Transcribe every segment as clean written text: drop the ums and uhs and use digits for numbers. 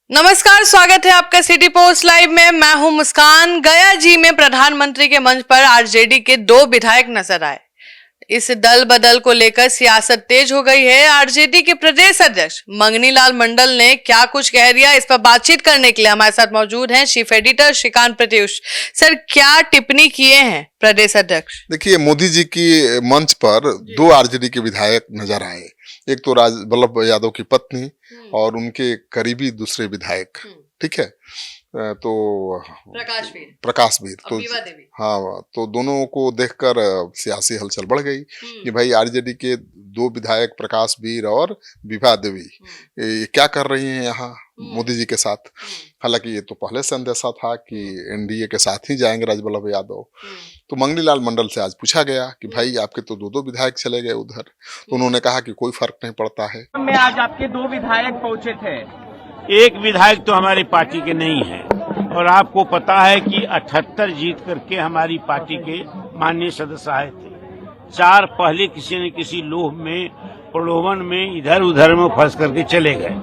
नमस्कार, स्वागत है आपका सिटी पोस्ट लाइव में। मैं हूं मुस्कान। गया जी में प्रधानमंत्री के मंच पर आरजेडी के 2 विधायक नजर आए। इस दल बदल को लेकर सियासत तेज हो गई है। आरजेडी के प्रदेश अध्यक्ष मंगनी लाल मंडल ने क्या कुछ कह दिया, इस पर बातचीत करने के लिए हमारे साथ मौजूद हैं chief editor Shrikant Pratyush. Sir, क्या टिप्पणी किए हैं प्रदेश अध्यक्ष? देखिए, मोदी जी की मंच पर 2 आरजेडी के विधायक नजर आए। एक तो राज वल्लभ यादव की पत्नी और उनके करीबी दूसरे विधायक, ठीक है। तो प्रकाश वीर तो हाँ, तो दोनों को देखकर सियासी हलचल बढ़ गई कि भाई आरजेडी के 2 विधायक प्रकाश वीर और विभा देवी ये क्या कर रही हैं यहाँ मोदी जी के साथ। हालांकि ये तो पहले से अंदेशा था कि एनडीए के साथ ही जाएंगे राज वल्लभ यादव। तो मंगनी लाल मंडल से आज पूछा गया कि भाई आपके तो 2 विधायक चले गए उधर, तो उन्होंने कहा कि कोई फर्क नहीं पड़ता है। में आज आपके 2 विधायक पहुंचे थे। एक विधायक तो हमारी पार्टी के नहीं है और आपको पता है कि 78 जीत करके हमारी पार्टी के माननीय सदस्य आए थे। 4 पहले किसी न किसी लोभ में, प्रलोभन में, इधर उधर में फंस करके चले गए।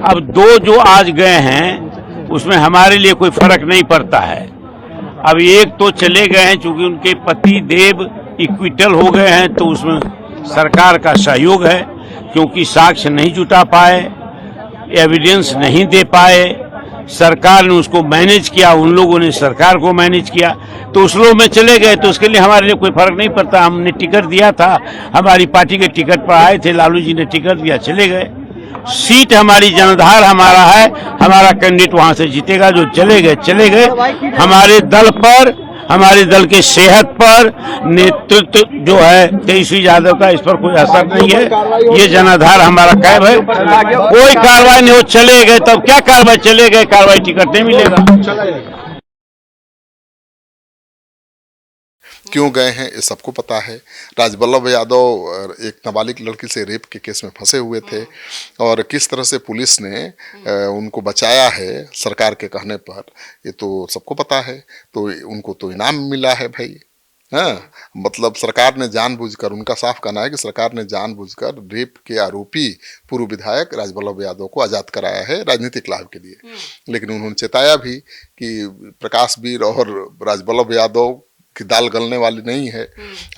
अब 2 जो आज गए हैं उसमें हमारे लिए कोई फर्क नहीं पड़ता है। अब एक तो चले गए हैं चूंकि उनके पति देव इक्विटल हो गए हैं, तो उसमें सरकार का सहयोग है, क्योंकि साक्ष्य नहीं जुटा पाए, एविडेंस नहीं दे पाए, सरकार ने उसको मैनेज किया, उन लोगों ने सरकार को मैनेज किया, तो उस लोग में चले गए। तो उसके लिए हमारे लिए कोई फर्क नहीं पड़ता। हमने टिकट दिया था, हमारी पार्टी के टिकट पर आए थे, लालू जी ने टिकट दिया, चले गए। सीट हमारी जनाधार हमारा है, हमारा कैंडिडेट वहां से जीतेगा। जो चले गए हमारे दल पर, हमारे दल के सेहत पर, नेतृत्व जो है तेजस्वी यादव का, इस पर कोई असर नहीं है। ये जनाधार हमारा कैब है, कोई कार्रवाई नहीं हो। चले गए तब क्या कार्रवाई, चले गए कार्रवाई, टिकट नहीं मिलेगा। क्यों गए हैं ये सबको पता है। राज वल्लभ यादव एक नाबालिग लड़की से रेप के केस में फंसे हुए थे और किस तरह से पुलिस ने उनको बचाया है सरकार के कहने पर, ये तो सबको पता है। तो उनको तो इनाम मिला है भाई। हाँ, मतलब सरकार ने जानबूझकर, उनका साफ कहना है कि सरकार ने जानबूझकर रेप के आरोपी पूर्व विधायक राज वल्लभ यादव को आजाद कराया है राजनीतिक लाभ के लिए। लेकिन उन्होंने चेताया भी कि प्रकाश वीर और राज वल्लभ यादव की दाल गलने वाली नहीं है।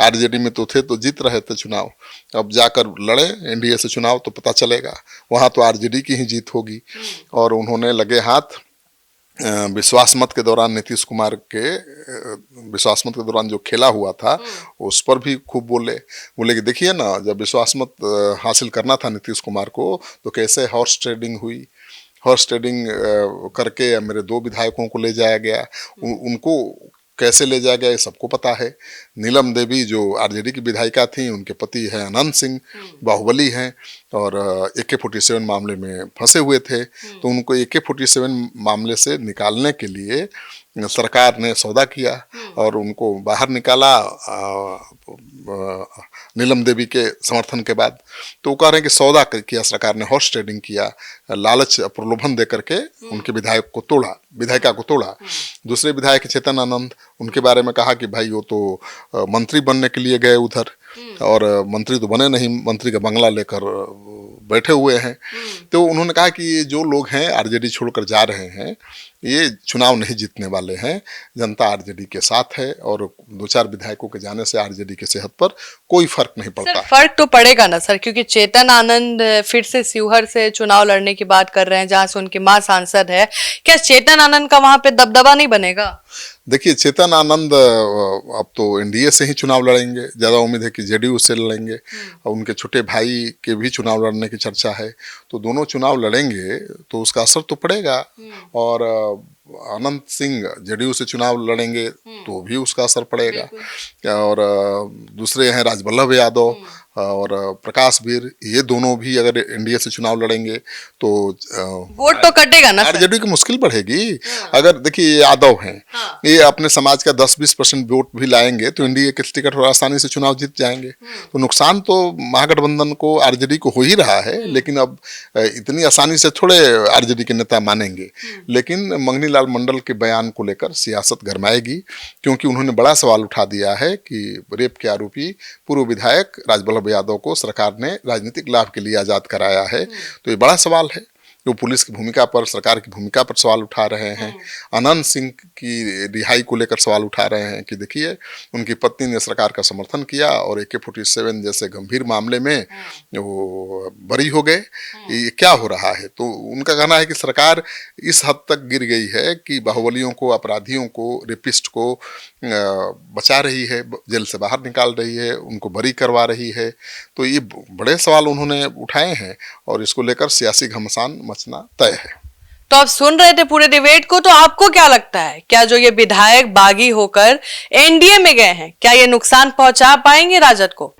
आरजेडी में तो थे, तो जीत रहे थे चुनाव, अब जाकर लड़े एनडीए से चुनाव तो पता चलेगा, वहां तो आरजेडी की ही जीत होगी। और उन्होंने लगे हाथ विश्वास मत के दौरान, नीतीश कुमार के विश्वास मत के दौरान जो खेला हुआ था उस पर भी खूब बोले कि देखिए ना, जब विश्वास मत हासिल करना था नीतीश कुमार को तो कैसे हॉर्स ट्रेडिंग हुई, हॉर्स ट्रेडिंग करके मेरे 2 विधायकों को ले जाया गया। उनको कैसे ले जाया गया ये सबको पता है। नीलम देवी जो आरजेडी की विधायिका थी, उनके पति हैं अनंत सिंह, बाहुबली हैं और AK-47 मामले में फंसे हुए थे। तो उनको AK-47 मामले से निकालने के लिए सरकार ने सौदा किया और उनको बाहर निकाला नीलम देवी के समर्थन के बाद। तो वो कह रहे हैं कि सौदा किया सरकार ने, हॉर्स ट्रेडिंग किया, लालच प्रलोभन दे करके उनके विधायिका को तोड़ा। दूसरे विधायक चेतन आनंद, उनके बारे में कहा कि भाई वो तो मंत्री बनने के लिए गए उधर और मंत्री तो बने नहीं, मंत्री का बंगला लेकर बैठे हुए हैं। तो उन्होंने कहा कि ये जो लोग हैं आरजेडी छोड़कर जा रहे हैं, ये चुनाव नहीं जीतने वाले हैं, जनता आरजेडी के साथ है और 2-4 विधायकों के जाने से आरजेडी के सेहत पर कोई फर्क नहीं पड़ता। फर्क तो पड़ेगा ना सर, क्योंकि चेतन आनंद फिर से शिवहर से चुनाव लड़ने की बात कर रहे हैं, जहां से उनकी मां सांसद है। क्या चेतन आनंद का वहां पे दबदबा नहीं बनेगा? देखिए, चेतन आनंद अब तो एनडीए से ही चुनाव लड़ेंगे, ज़्यादा उम्मीद है कि जेडीयू से लड़ेंगे और उनके छोटे भाई के भी चुनाव लड़ने की चर्चा है। तो दोनों चुनाव लड़ेंगे तो उसका असर तो पड़ेगा। और अनंत सिंह जेडीयू से चुनाव लड़ेंगे तो भी उसका असर पड़ेगा। और दूसरे हैं राज वल्लभ यादव और प्रकाश वीर, ये दोनों भी अगर एनडीए से चुनाव लड़ेंगे तो वोट तो कटेगा ना, आरजेडी की मुश्किल बढ़ेगी। अगर देखिए यादव हैं, ये अपने समाज का 10-20% वोट भी लाएंगे तो एनडीए के टिकट और आसानी से चुनाव जीत जाएंगे। तो नुकसान तो महागठबंधन को, आरजेडी को हो ही रहा है, लेकिन अब इतनी आसानी से थोड़े आरजेडी के नेता मानेंगे। लेकिन मंगनी लाल मंडल के बयान को लेकर सियासत गरमाएगी, क्योंकि उन्होंने बड़ा सवाल उठा दिया है कि रेप के आरोपी पूर्व विधायक राज वल्लभ यादव को सरकार ने राजनीतिक लाभ के लिए आजाद कराया है। तो ये बड़ा सवाल है। जो पुलिस की भूमिका पर, सरकार की भूमिका पर सवाल उठा रहे हैं। अनंत सिंह की रिहाई को लेकर सवाल उठा रहे हैं कि देखिए उनकी पत्नी ने सरकार का समर्थन किया और AK-47 जैसे गंभीर मामले में वो बरी हो गए, ये क्या हो रहा है। तो उनका कहना है कि सरकार इस हद तक गिर गई है कि बाहुबलियों को, अपराधियों को, रेपिस्ट को बचा रही है, जेल से बाहर निकाल रही है, उनको बरी करवा रही है। तो ये बड़े सवाल उन्होंने उठाए हैं और इसको लेकर सियासी घमासान मचना तय है। तो आप सुन रहे थे पूरे डिबेट को, तो आपको क्या लगता है, क्या जो ये विधायक बागी होकर NDA में गए हैं, क्या ये नुकसान पहुंचा पाएंगे राजद को?